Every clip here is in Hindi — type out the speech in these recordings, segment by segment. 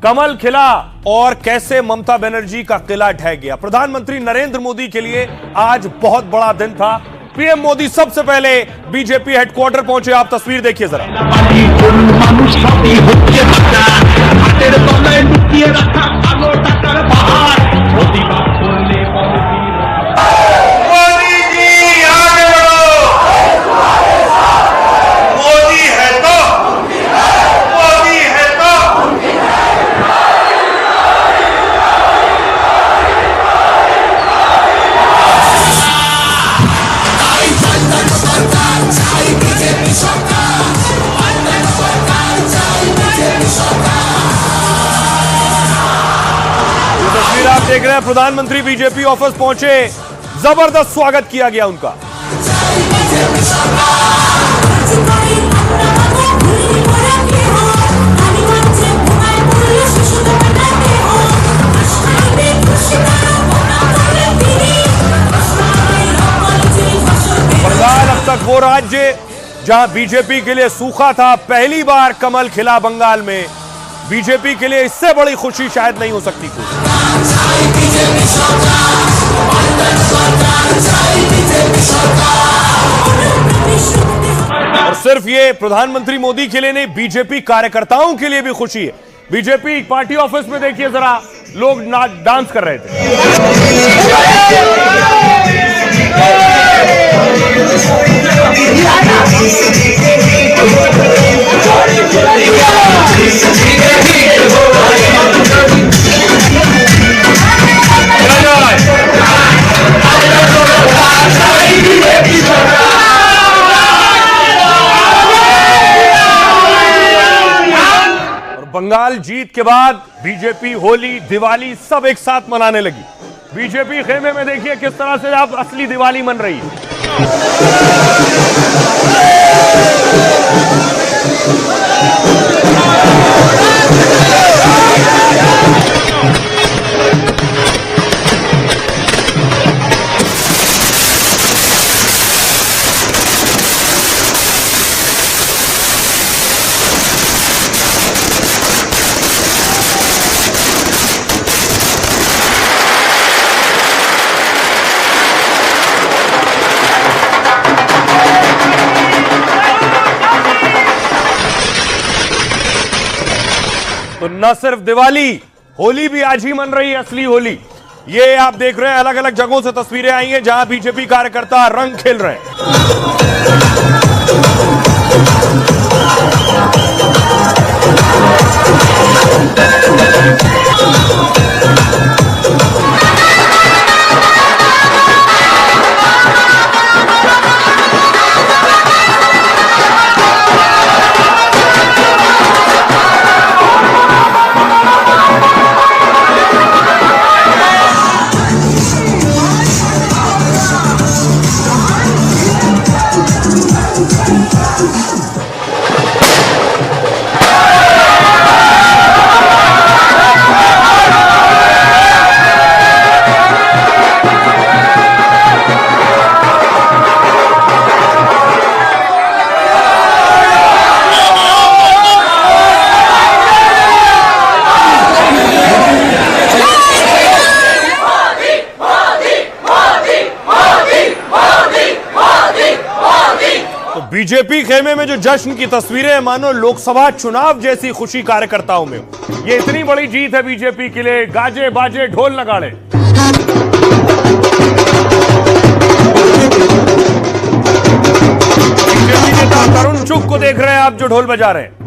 कमल खिला और कैसे ममता बनर्जी का किला ढह गया। प्रधानमंत्री नरेंद्र मोदी के लिए आज बहुत बड़ा दिन था। पीएम मोदी सबसे पहले बीजेपी हेडक्वार्टर पहुंचे। आप तस्वीर देखिए जरा। आप देख रहे हैं प्रधानमंत्री बीजेपी ऑफिस पहुंचे, जबरदस्त स्वागत किया गया उनका। बंगाल अब तक वो राज्य जहां बीजेपी के लिए सूखा था, पहली बार कमल खिला बंगाल में। बीजेपी के लिए इससे बड़ी खुशी शायद नहीं हो सकती थी। और सिर्फ ये प्रधानमंत्री मोदी के लिए नहीं, बीजेपी कार्यकर्ताओं के लिए भी खुशी है। बीजेपी पार्टी ऑफिस में देखिए जरा, लोग डांस कर रहे थे। बंगाल जीत के बाद बीजेपी होली, दिवाली सब एक साथ मनाने लगी। बीजेपी खेमे में देखिए किस तरह से अब असली दिवाली मन रही है। तो न सिर्फ दिवाली, होली भी आज ही मन रही है, असली होली। ये आप देख रहे हैं, अलग अलग जगहों से तस्वीरें आई हैं जहां बीजेपी कार्यकर्ता रंग खेल रहे हैं। बीजेपी खेमे में जो जश्न की तस्वीरें हैं, मानो लोकसभा चुनाव जैसी खुशी कार्यकर्ताओं में। ये इतनी बड़ी जीत है बीजेपी के लिए, गाजे बाजे ढोल नगाड़े। बीजेपी नेता तरुण चुग को देख रहे हैं आप, जो ढोल बजा रहे हैं।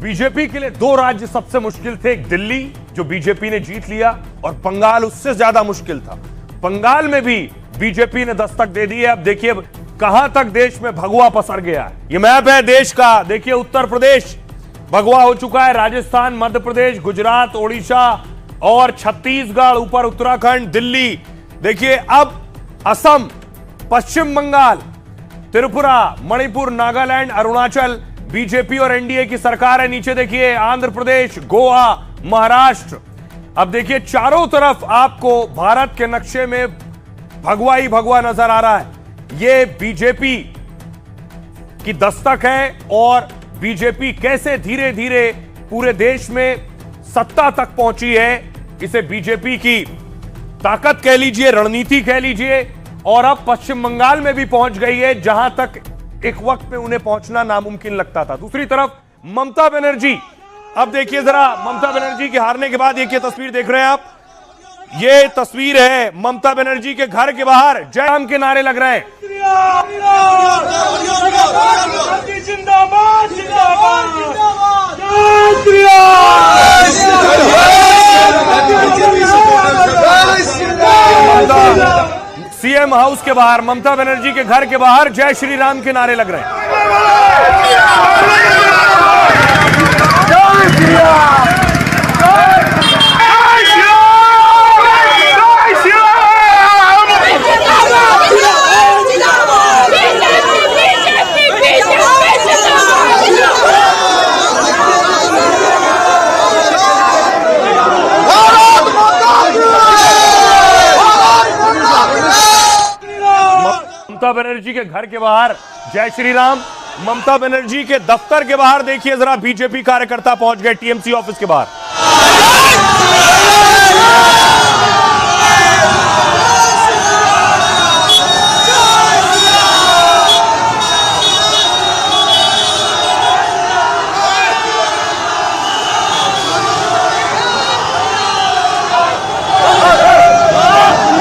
बीजेपी के लिए दो राज्य सबसे मुश्किल थे, एक दिल्ली जो बीजेपी ने जीत लिया और बंगाल उससे ज्यादा मुश्किल था। बंगाल में भी बीजेपी ने दस्तक दे दी है। अब देखिए कहां तक देश में भगवा पसर गया है। ये मैप है देश का। देखिए उत्तर प्रदेश भगवा हो चुका है, राजस्थान, मध्य प्रदेश, गुजरात, ओडिशा और छत्तीसगढ़, ऊपर उत्तराखंड, दिल्ली। देखिए अब असम, पश्चिम बंगाल, त्रिपुरा, मणिपुर, नागालैंड, अरुणाचल, बीजेपी और एनडीए की सरकार है। नीचे देखिए आंध्र प्रदेश, गोवा, महाराष्ट्र। अब देखिए चारों तरफ आपको भारत के नक्शे में भगवा ही भगवा नजर आ रहा है। यह बीजेपी की दस्तक है और बीजेपी कैसे धीरे धीरे पूरे देश में सत्ता तक पहुंची है, इसे बीजेपी की ताकत कह लीजिए, रणनीति कह लीजिए। और अब पश्चिम बंगाल में भी पहुंच गई है, जहां तक एक वक्त में उन्हें पहुंचना नामुमकिन लगता था। दूसरी तरफ ममता बनर्जी, अब देखिए जरा ममता बनर्जी के हारने के बाद ये तस्वीर देख रहे हैं आप, ये तस्वीर है ममता बनर्जी के घर के बाहर जय राम के नारे लग रहे हैं। सीएम हाउस के बाहर, ममता बनर्जी के घर के बाहर जय श्री राम के नारे लग रहे हैं। ममता बनर्जी के घर के बाहर जय श्री राम। ममता बनर्जी के दफ्तर के बाहर देखिए जरा बीजेपी कार्यकर्ता पहुंच गए टीएमसी ऑफिस के बाहर।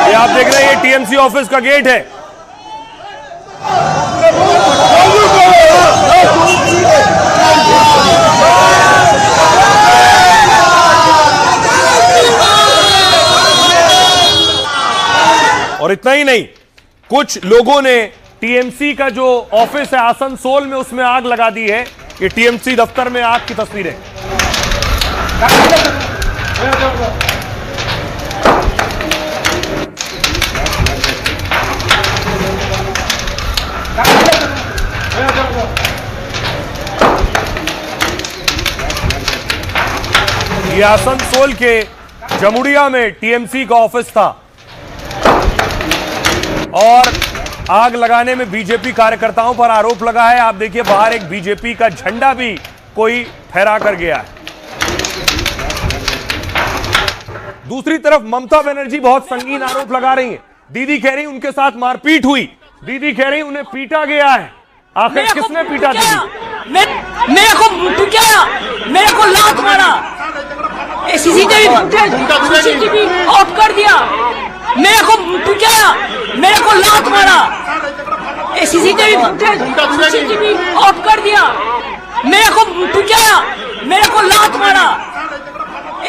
ये आप देख रहे हैं, ये टीएमसी ऑफिस का गेट है। और इतना ही नहीं, कुछ लोगों ने टीएमसी का जो ऑफिस है आसनसोल में, उसमें आग लगा दी है। ये टीएमसी दफ्तर में आग की तस्वीरें। ये आसनसोल के जमुड़िया में टीएमसी का ऑफिस था और आग लगाने में बीजेपी कार्यकर्ताओं पर आरोप लगा है। आप देखिए बाहर एक बीजेपी का झंडा भी कोई फहरा कर गया है। दूसरी तरफ ममता बनर्जी बहुत संगीन आरोप लगा रही हैं। दीदी कह रही उनके साथ मारपीट हुई, दीदी कह रही उन्हें पीटा गया है। आखिर किसने पीटा दीदी? मेरे को लात मारा, सीसीटीवी ऑफ कर दिया। मेरे को लात मारा, सीसीटीवी ऑफ कर दिया। मेरे को लात मारा,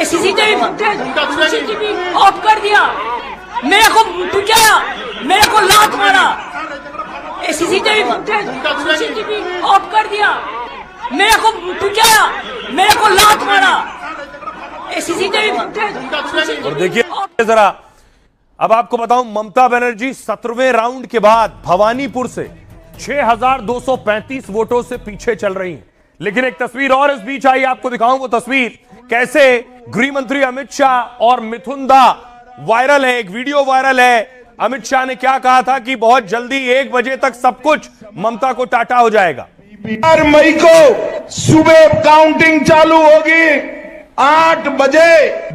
सीसीटीवी ऑफ कर दिया। मेरे को लात मारा, सीसीटीवी ऑफ कर दिया। मेरे को लात मारा, सीसीटीवी। और देखिए जरा, अब आपको बताऊं, ममता बनर्जी 17वें राउंड के बाद भवानीपुर से 6235 वोटों से पीछे चल रही हैं। लेकिन एक तस्वीर और इस बीच आई, आपको दिखाऊं वो तस्वीर, कैसे गृह मंत्री अमित शाह और मिथुन दा वायरल है। एक वीडियो वायरल है। अमित शाह ने क्या कहा था कि बहुत जल्दी 1 बजे तक सब कुछ ममता को टाटा हो जाएगा। 4 मई को सुबह काउंटिंग चालू होगी। 8 बजे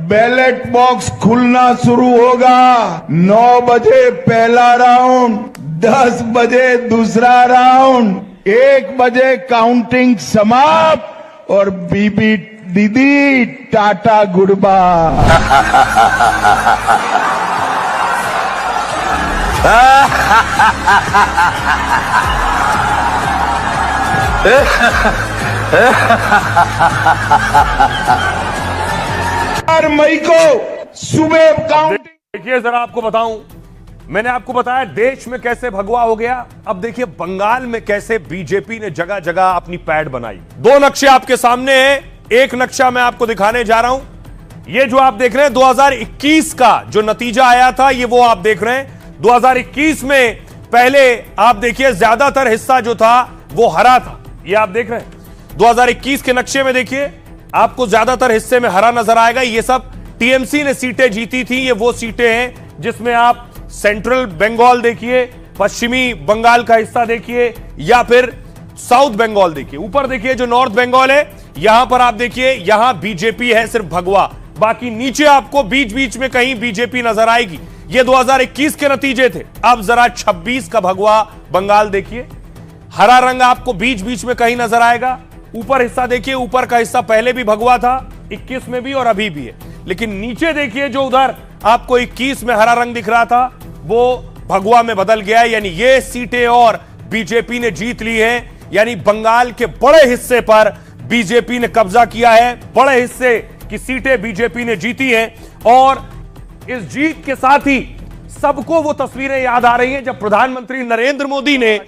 बैलेट बॉक्स खुलना शुरू होगा। 9 बजे पहला राउंड, 10 बजे दूसरा राउंड, 1 बजे काउंटिंग समाप्त और बीबी दीदी टाटा गुड बाय। मई को सुबह काउंटिंग। देखिए जरा आपको बताऊं, मैंने आपको बताया देश में कैसे भगवा हो गया। अब देखिए बंगाल में कैसे बीजेपी ने जगह जगह अपनी पैड बनाई। दो नक्शे आपके सामने हैं। एक नक्शा मैं आपको दिखाने जा रहा हूं। ये जो आप देख रहे हैं 2021 का जो नतीजा आया था, ये वो आप देख रहे हैं। 2021 में पहले आप देखिए ज्यादातर हिस्सा जो था वो हरा था। ये आप देख रहे हैं 2021 के नक्शे में, देखिए आपको ज्यादातर हिस्से में हरा नजर आएगा। ये सब टीएमसी ने सीटें जीती थी। ये वो सीटें हैं जिसमें आप सेंट्रल बंगाल देखिए, पश्चिमी बंगाल का हिस्सा देखिए, या फिर साउथ बंगाल देखिए। ऊपर देखिए जो नॉर्थ बंगाल है, यहां पर आप देखिए यहां बीजेपी है सिर्फ भगवा। बाकी नीचे आपको बीच बीच में कहीं बीजेपी नजर आएगी। ये 2021 के नतीजे थे। अब जरा 26 का भगवा बंगाल देखिए, हरा रंग आपको बीच बीच में कहीं नजर आएगा। ऊपर हिस्सा देखिए, ऊपर का हिस्सा पहले भी भगवा था, 21 में भी और अभी भी है। लेकिन नीचे देखिए जो उधर आपको 21 में हरा रंग दिख रहा था वो भगवा में बदल गया है। यानी ये सीटें और बीजेपी ने जीत ली है। यानी बंगाल के बड़े हिस्से पर बीजेपी ने कब्जा किया है, बड़े हिस्से की सीटें बीजेपी ने जीती हैं। और इस जीत के साथ ही सबको वो तस्वीरें याद आ रही हैं जब प्रधानमंत्री नरेंद्र मोदी ने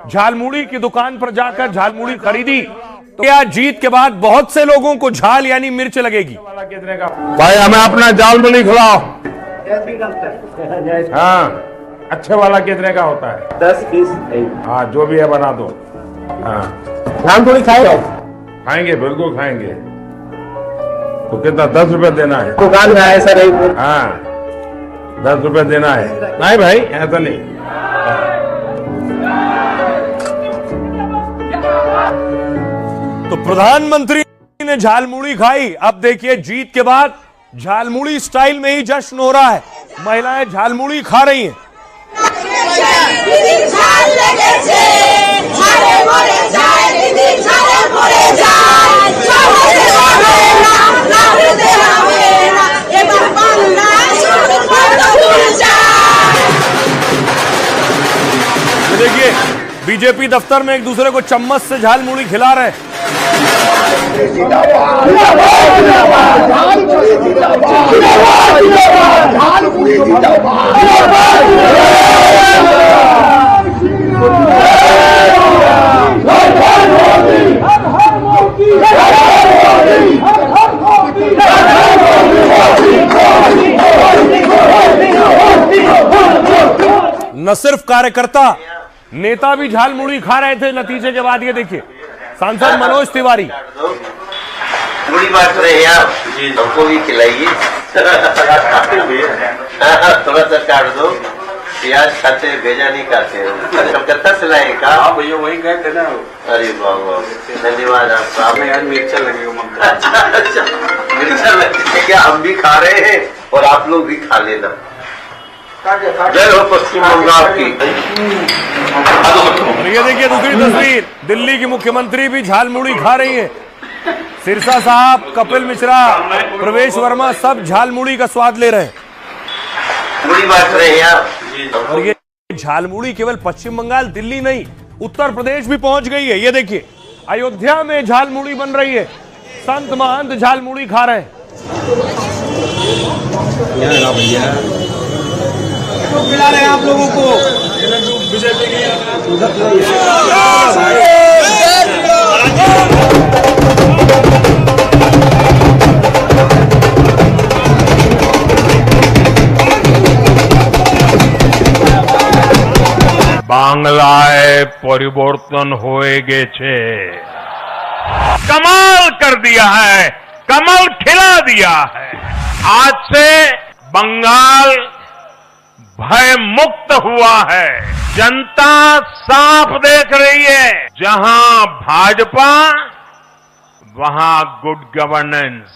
झालमुड़ी की दुकान पर जाकर झालमुड़ी खरीदी। तो क्या जीत के बाद बहुत से लोगों को झाल यानी मिर्च लगेगी? भाई हमें अपना झालमुड़ी खिलाओ। हाँ, अच्छे वाला कितने का होता है? 10 पीस। हाँ, जो भी है बना दो। हाँ, झालमुड़ी खाएगा? खाएंगे, बिल्कुल खाएंगे। तो कितना 10 रुपए देना है? दुकान में है सर। हाँ, 10 रुपए देना है। नहीं भाई, ऐसा नहीं। तो प्रधानमंत्री ने झालमुड़ी खाई। अब देखिए जीत के बाद झालमुड़ी स्टाइल में ही जश्न हो रहा है। महिलाएं झालमुड़ी खा रही हैं। देखिए बीजेपी दफ्तर में एक दूसरे को चम्मच से झालमुड़ी खिला रहे हैं। न सिर्फ कार्यकर्ता, नेता भी झालमुड़ी खा रहे थे नतीजे के बाद। ये देखिए सांसद मनोज तिवारी। मुड़ी बांट रहे हैं आप, हमको भी खिलाइए। थोड़ा सा काट दो। प्याज खाते भेजा नहीं खाते हो। कलकत्ता से लाए का? हाँ भैया वही गए थे ना। अरे वाह वाह, धन्यवाद आपका। आपने यार मिर्चा लगे मिर्चा लगे क्या? हम भी खा रहे हैं और आप लोग भी खा लेना। जय हो पश्चिम बंगाल की। ये देखिए दूसरी तस्वीर, दिल्ली की मुख्यमंत्री भी झालमुड़ी खा रही है। सिरसा साहब, कपिल मिश्रा, प्रवेश वर्मा सब झालमुड़ी का स्वाद ले रहे हैं। मुड़ी बांट रहे हैं आप। और ये झालमुड़ी केवल पश्चिम बंगाल, दिल्ली नहीं, उत्तर प्रदेश भी पहुंच गई है। ये देखिए अयोध्या में झालमुड़ी बन रही है। संत महंत झालमुड़ी खा रहे हैं। तो खिला रहे हैं आप लोगों को। বাংলায় পরিবর্তন হয়ে গেছে। कमाल कर दिया है, कमल खिला दिया है। आज से बंगाल भय मुक्त हुआ है। जनता साफ देख रही है, जहां भाजपा वहां गुड गवर्नेंस।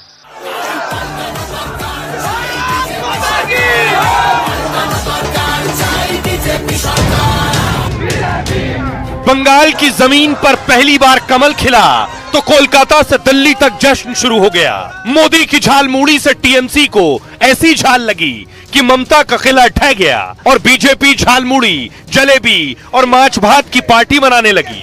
बंगाल की जमीन पर पहली बार कमल खिला तो कोलकाता से दिल्ली तक जश्न शुरू हो गया। मोदी की झालमुड़ी से टीएमसी को ऐसी झाल लगी कि ममता का किला ढह गया और बीजेपी झालमुड़ी, जलेबी और माछ भात की पार्टी मनाने लगी।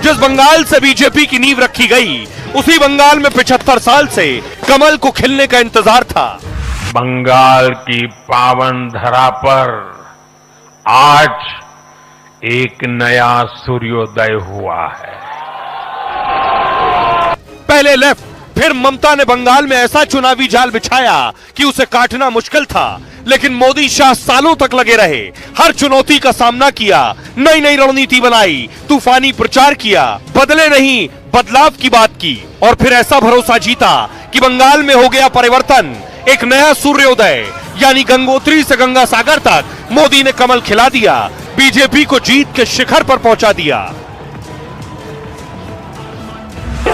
जिस बंगाल से बीजेपी की नींव रखी गई, उसी बंगाल में 75 साल से कमल को खिलने का इंतजार था। बंगाल की पावन धरा पर आज एक नया सूर्योदय हुआ है। पहले लेफ्ट, फिर ममता ने बंगाल में ऐसा चुनावी जाल बिछाया कि उसे काटना मुश्किल था, लेकिन मोदी शाह सालों तक लगे रहे, हर चुनौती का सामना किया, नई नई रणनीति बनाई, तूफानी प्रचार किया, बदले नहीं बदलाव की बात की और फिर ऐसा भरोसा जीता कि बंगाल में हो गया परिवर्तन, एक नया सूर्योदय, यानी गंगोत्री से गंगा सागर तक मोदी ने कमल खिला दिया, बीजेपी को जीत के शिखर पर पहुंचा दिया।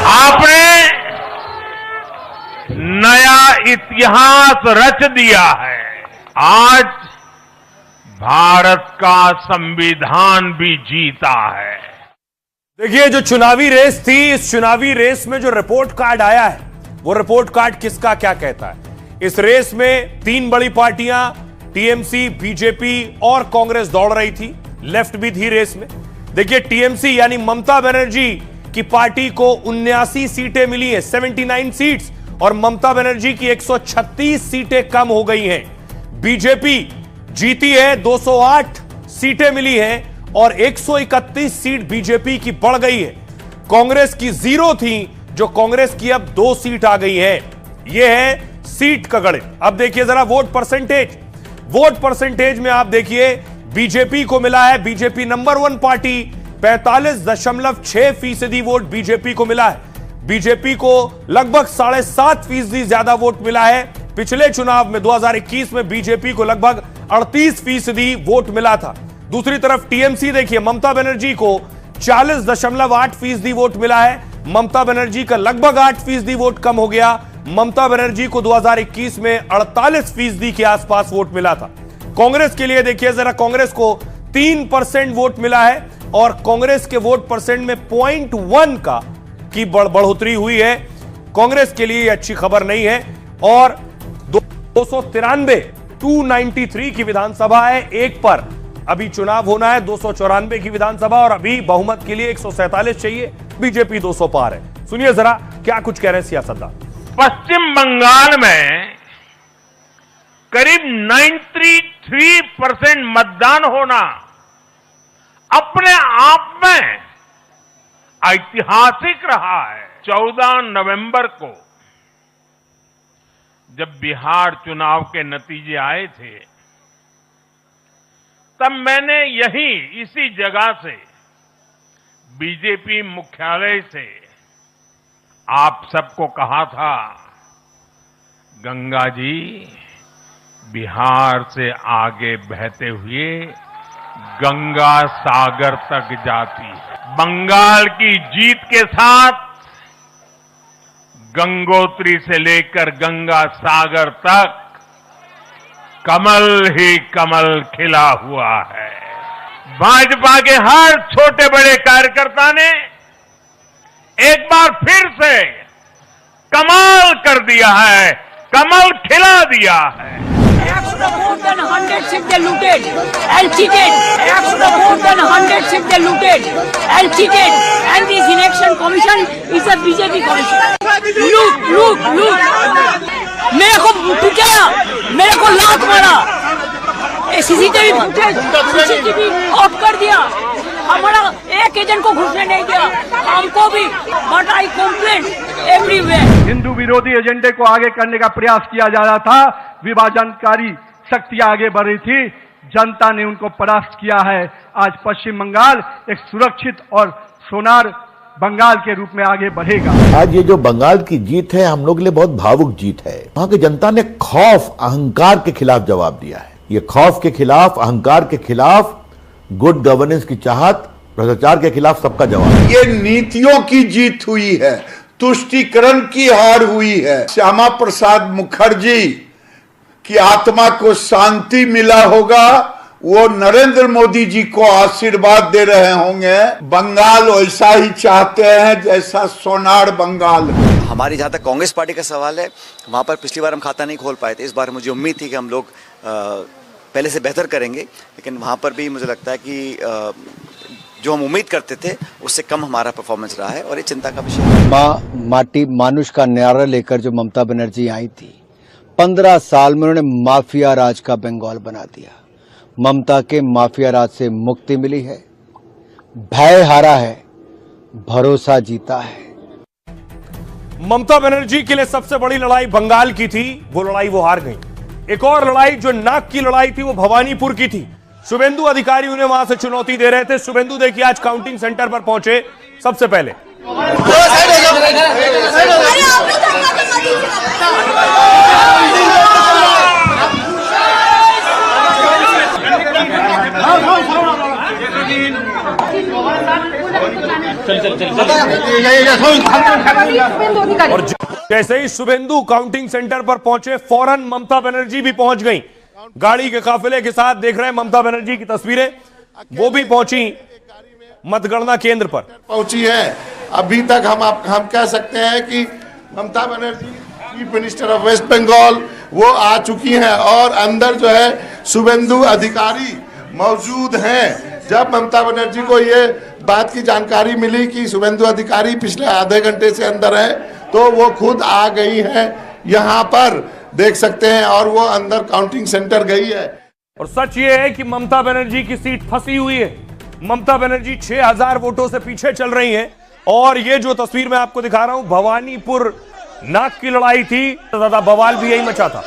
आपने नया इतिहास रच दिया है। आज भारत का संविधान भी जीता है। देखिए, जो चुनावी रेस थी, इस चुनावी रेस में जो रिपोर्ट कार्ड आया है, वो रिपोर्ट कार्ड किसका क्या कहता है। इस रेस में तीन बड़ी पार्टियां टीएमसी, बीजेपी और कांग्रेस दौड़ रही थी, लेफ्ट भी थी रेस में। देखिए, टीएमसी यानी ममता बनर्जी की पार्टी को 79 सीटें मिली है, 79 सीट्स, और ममता बनर्जी की 136 सीटें कम हो गई हैं। बीजेपी जीती है, 208 सीटें मिली हैं और 131 सीट बीजेपी की बढ़ गई है। कांग्रेस की 0 थी, जो कांग्रेस की अब 2 सीट आ गई है। यह है सीट का गणित। अब देखिए जरा वोट परसेंटेज। वोट परसेंटेज में आप देखिए, बीजेपी को मिला है, BJP number 1 party, 45.6% vote BJP को मिला है। बीजेपी को लगभग 7.5% ज्यादा वोट मिला है। पिछले चुनाव में 2021 में बीजेपी को लगभग 38% वोट मिला था। दूसरी तरफ टीएमसी देखिए, ममता बनर्जी को 40.8% वोट मिला है। ममता बनर्जी का लगभग 8% वोट कम हो गया। ममता बनर्जी को 2021 में 48% के आसपास वोट मिला था। कांग्रेस के लिए देखिए जरा, कांग्रेस को 3% वोट मिला है और कांग्रेस के वोट परसेंट में 0.1 की बढ़ोतरी हुई है। कांग्रेस के लिए अच्छी खबर नहीं है। और 293 की विधानसभा है, एक पर अभी चुनाव होना है, 294 की विधानसभा, और अभी बहुमत के लिए 147 चाहिए, बीजेपी 200 पार है। सुनिए जरा क्या कुछ कह रहे हैं सियासतदान। पश्चिम बंगाल में करीब 93% मतदान होना अपने आप में ऐतिहासिक रहा है। 14 नवंबर को जब बिहार चुनाव के नतीजे आए थे, तब मैंने यहीं इसी जगह से बीजेपी मुख्यालय से आप सबको कहा था, गंगा जी बिहार से आगे बहते हुए गंगा सागर तक जाती है। बंगाल की जीत के साथ गंगोत्री से लेकर गंगा सागर तक कमल ही कमल खिला हुआ है। भाजपा के हर छोटे बड़े कार्यकर्ता ने एक बार फिर से कमाल कर दिया है, कमल खिला दिया है। More than 100 ships they looted and cheated. More than 100 ships they looted and cheated. And this election commission is a BJP commission. Look. मेरे को टुकाया, मेरे को लात मारा, सीसीटीवी फुटेज ऑफ कर दिया, हमारा एक एजेंट को घुसने नहीं दिया, हमको भी, but I complain everywhere. Hindu विरोधी एजेंडे को आगे करने का प्रयास किया जा रहा था, विभाजनकारी शक्तियां आगे बढ़ रही थी, जनता ने उनको परास्त किया है। आज पश्चिम बंगाल एक सुरक्षित और सोनार बंगाल के रूप में आगे बढ़ेगा। आज ये जो बंगाल की जीत है, हम लोग के लिए बहुत भावुक जीत है। वहां की जनता ने खौफ, अहंकार के खिलाफ जवाब दिया है। ये खौफ के खिलाफ, अहंकार के खिलाफ, गुड गवर्नेंस की चाहत, भ्रष्टाचार के खिलाफ सबका जवाब। ये नीतियों की जीत हुई है, तुष्टीकरण की हार हुई है। श्यामा प्रसाद मुखर्जी की आत्मा को शांति मिला होगा, वो नरेंद्र मोदी जी को आशीर्वाद दे रहे होंगे। बंगाल वैसा ही चाहते हैं जैसा सोनार बंगाल। हमारी जहां तक कांग्रेस पार्टी का सवाल है, वहां पर पिछली बार हम खाता नहीं खोल पाए थे। इस बार मुझे उम्मीद थी कि हम लोग पहले से बेहतर करेंगे, लेकिन वहां पर भी मुझे लगता है कि जो हम उम्मीद करते थे उससे कम हमारा परफॉर्मेंस रहा है और ये चिंता का विषय है। माँ माटी मानुष का नारा लेकर जो ममता बनर्जी आई थी, 15 साल में उन्होंने माफिया राज का बंगाल बना दिया। ममता के माफिया राज से मुक्ति मिली है, भय हारा है, भरोसा जीता है। ममता बनर्जी के लिए सबसे बड़ी लड़ाई बंगाल की थी, वो लड़ाई वो हार गई। एक और लड़ाई जो नाक की लड़ाई थी वो भवानीपुर की थी। शुभेंदु अधिकारी उन्हें वहां से चुनौती दे रहे थे। शुभेंदु देखिए आज काउंटिंग सेंटर पर पहुंचे सबसे पहले। और जैसे ही शुभेंदु काउंटिंग सेंटर पर पहुंचे फौरन ममता बनर्जी भी पहुंच गई। गाड़ी के काफिले के साथ देख रहे हैं ममता बनर्जी की तस्वीरें, वो भी पहुंची मतगणना केंद्र पर पहुंची है। अभी तक हम कह सकते हैं कि Mamata Banerjee chief minister of West Bengal वो आ चुकी हैं और अंदर जो है शुभेंदु अधिकारी मौजूद हैं। जब ममता बनर्जी को ये बात की जानकारी मिली कि शुभेंदु अधिकारी पिछले आधे घंटे से अंदर है तो वो खुद आ गई है, यहाँ पर देख सकते हैं, और वो अंदर काउंटिंग सेंटर गई है। और सच ये है कि ममता बनर्जी की सीट फंसी हुई है। ममता बनर्जी 6000 वोटों से पीछे चल रही हैं। और ये जो तस्वीर मैं आपको दिखा रहा हूं भवानीपुर नाक की लड़ाई थी, तो ज्यादा बवाल भी यही मचा था।